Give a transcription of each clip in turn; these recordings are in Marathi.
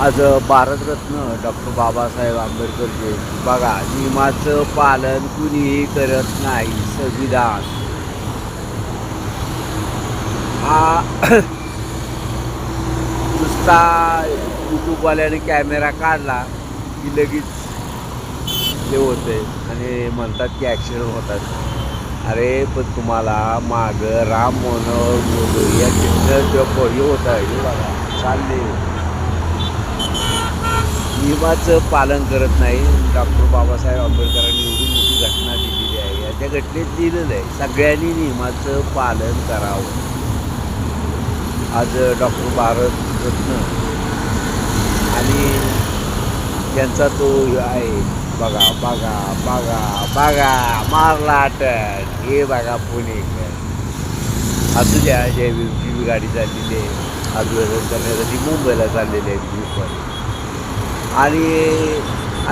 आज भारतरत्न डॉक्टर बाबासाहेब आंबेडकरचे बघा, नियमाचं पालन कुणीही करत नाही. संविधान हा नुसता यूट्यूबवाल्याने कॅमेरा काढला की लगेच हे होते आणि म्हणतात की ॲक्सिडेंट होतात. अरे पण तुम्हाला मागं राम मनोहर या चित्र हे होतं, हे बघा चालले, नियमाचं पालन करत नाही. डॉक्टर बाबासाहेब आंबेडकरांनी एवढी मोठी घटना दिलेली आहे, या त्या घटनेत लिहिलेलं आहे सगळ्यांनी नियमाचं पालन करावं. आज डॉक्टर भारतरत्न आणि त्यांचा तो आहे बघा बघा बघा बघा मारला अटॅक, हे बघा पुणेकर. असू द्या, जे गाडी चाललेली आहे अभिवादन करण्यासाठी मुंबईला चाललेले आहेत ग्रुपवर, आणि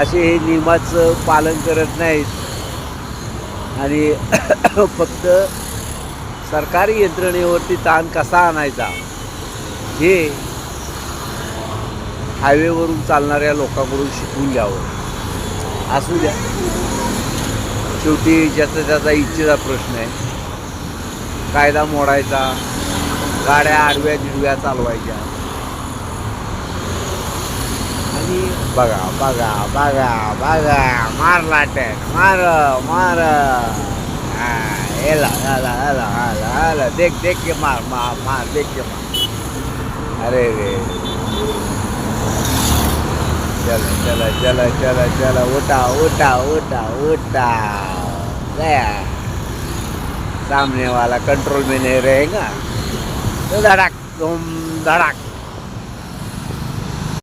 असे हे नियमाचं पालन करत नाहीत आणि फक्त सरकारी यंत्रणेवरती ताण कसा आणायचा हे हायवेवरून चालणाऱ्या लोकांकडून शिकून घ्यावं. असू द्या, शेवटी ज्याचा त्याचा इच्छेचा प्रश्न आहे. कायदा मोडायचा, गाड्या आडव्या दिडव्या चालवायच्या, आणि बघा बघा बघा बघा मारला अटॅक, मार मार, हेला हाला हाला हाला हाला, देख देख के मार मार मार, देख के मार. अरे रे, चला चला चला चला चला, उठा उठा उठा उठा, गया. सामने वाला कंट्रोल में नहीं रहेगा तो धड़ाक धूम धड़ाक.